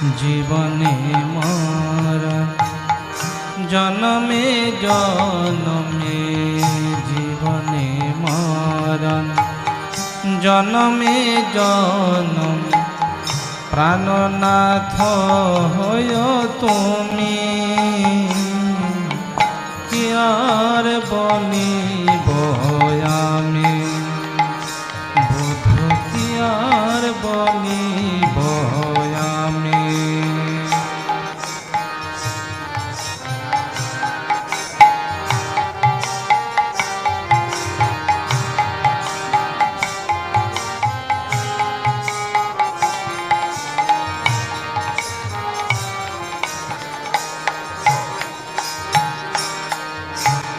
জীবনে মরণ জনমে জনমে, জীবনে মরণ জনমে জনমে, প্রাণনাথ হয় তুমি। কি আর বলিব আমি, বুধু কি আর বলিব আমি।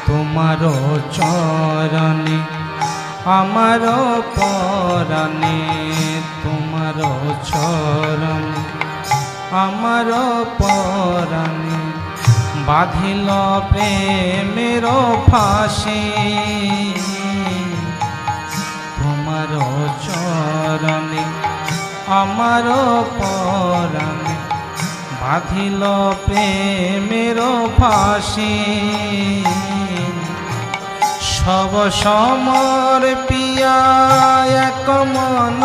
তোমার চরণে আমার পরাণে, তোমার চরণে আমার পরাণে, বাঁধিল প্রেমের ফাঁসি। তোমার চরণে আমার পরাণে, বাঁধিল প্রেমের ফাঁসি। সব সমর পিয়া এক মন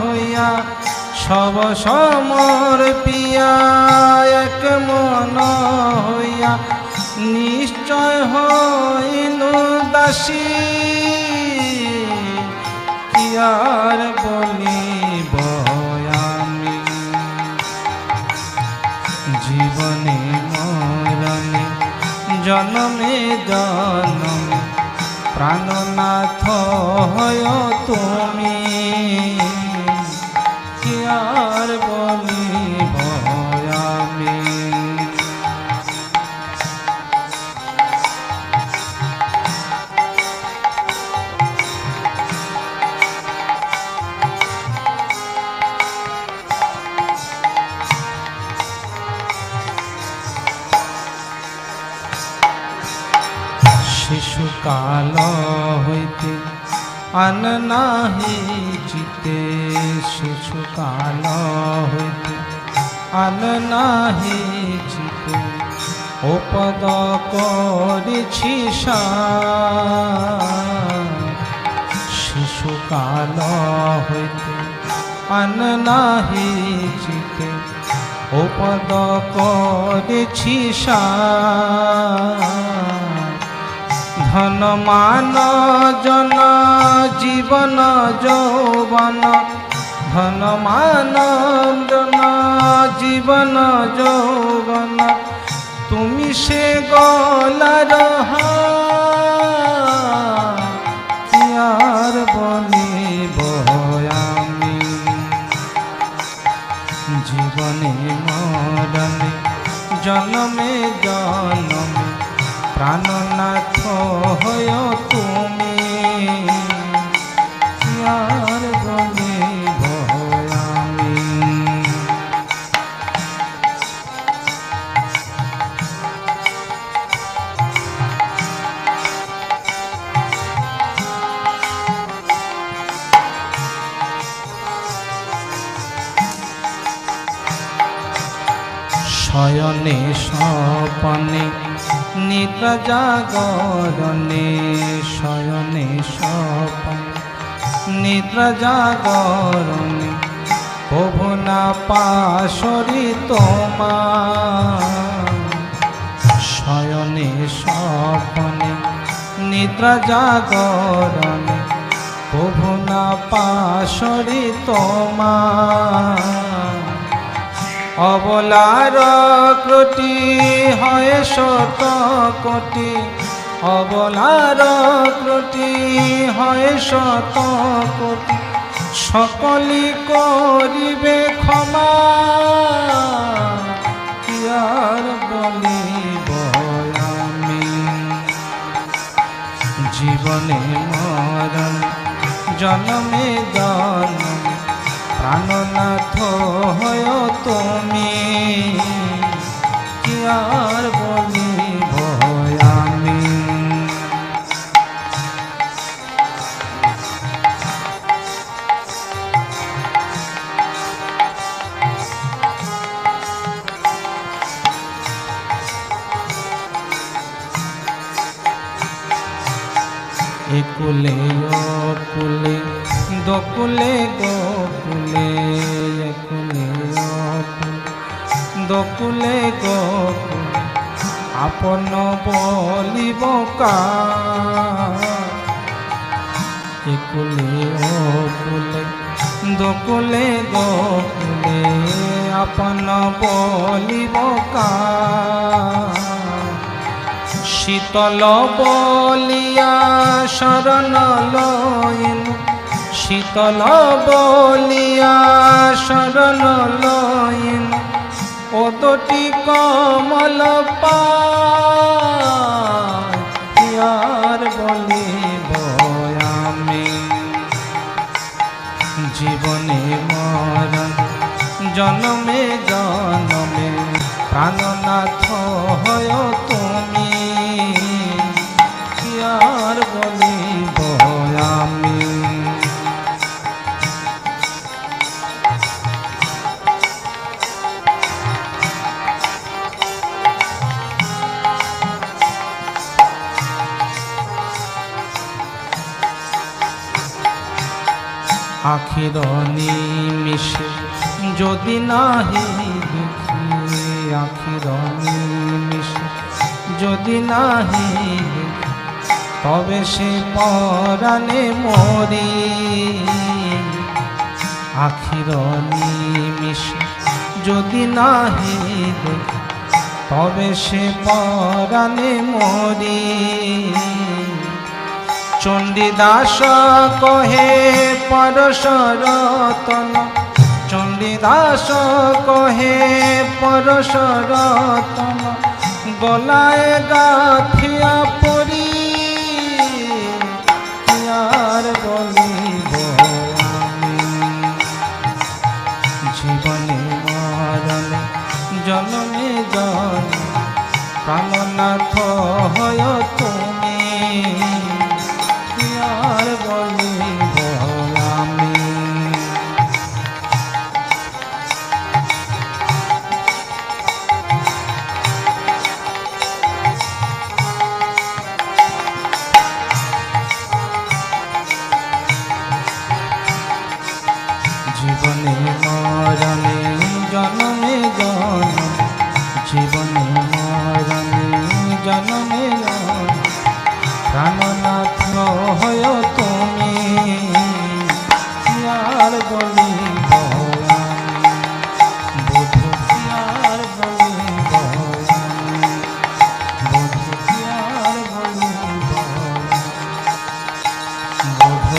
হইয়া, সব সমর পিয়া এক মন হইয়া, নিশ্চয় হইনু দাসী। কি আর বলিব আমি, জীবনে মরণে জনমে জনমে, প্রাণনাথ হয় তুমি। কি আর বলিব আমি। শিশুকাল হইতে আন নাহি চিতে, শিশুকাল হইতে আন নাহি চিতে, ও পদ করেছি সার। শিশুকাল হইতে আন নাহি চিতে, ও পদ করেছি সার। ধন মান জন জীবন যৌবন, ধন মান জন জীবন যৌবন, তুমি সে গলার হার। কি আর বলিব আমি, জীবনে মরণে জনমে জনমে, প্রাণনাথ হয় তুমি। কি আর বলিব আমি। শয়নে স্বপনে নিদ্রা জাগরণে, শয়নে স্বপনে নিদ্রা জাগরণে, প্রভু না পাশরি তোমার। শয়নে স্বপনে নিদ্রা জাগরণে, প্রভু না পাশরি তোমার। অবলার ক্রটি হয় শত কোটি, অবলার ক্রটি হয় শত কোটি, সকলি করিবে ক্ষমা। কি আর বলিব আমি, জীবনে মরণ জনমে জনমে, প্রাণনাথ হয় তুমি। কি আর বলিব আমি। একুলে অকুলে দকুলে গোকুলে, একুলে অকুলে দকুলে গোকুলে, আপন বলিব কার। একুলে অকুলে দকুলে গোকুলে, আপন বলিব কার। শীতল বলিয়া শরণ লইন, শীতল বলিয়া শরণ লইন, ও দুটি কমল পায় আর বলিব আমি। জীবনে মরণ জন্মে জন্মে প্রাণনাথ হয় তুমি, আর বলিব আমি। আখির নিমিষে যদি নাহি দেখি, আখির নিমিষে যদি নাহি দেখি, তবে সে পরাণে মরি। আখির নিমিষে যদি নাহি দেখি, তবে সে পরাণে মরি। চণ্ডীদাস কহে পরশরতন, চণ্ডীদাস কহে পরশরতন, গলায় গাথিয়া পরি আর বলিব আমি। জীবনে মরণে জন্মে জন্মে প্রাণনাথ হয় তুমি, আর বলিব আমি। জীবনে মরণে জন্মে জন্মে, জীবনে মরণে জন্মে জন্মে প্রাণনাথ হয় তুমি, আর বলিব আমি। বুধ আর বলিব আমি, বুধ আর বলিব, বুধ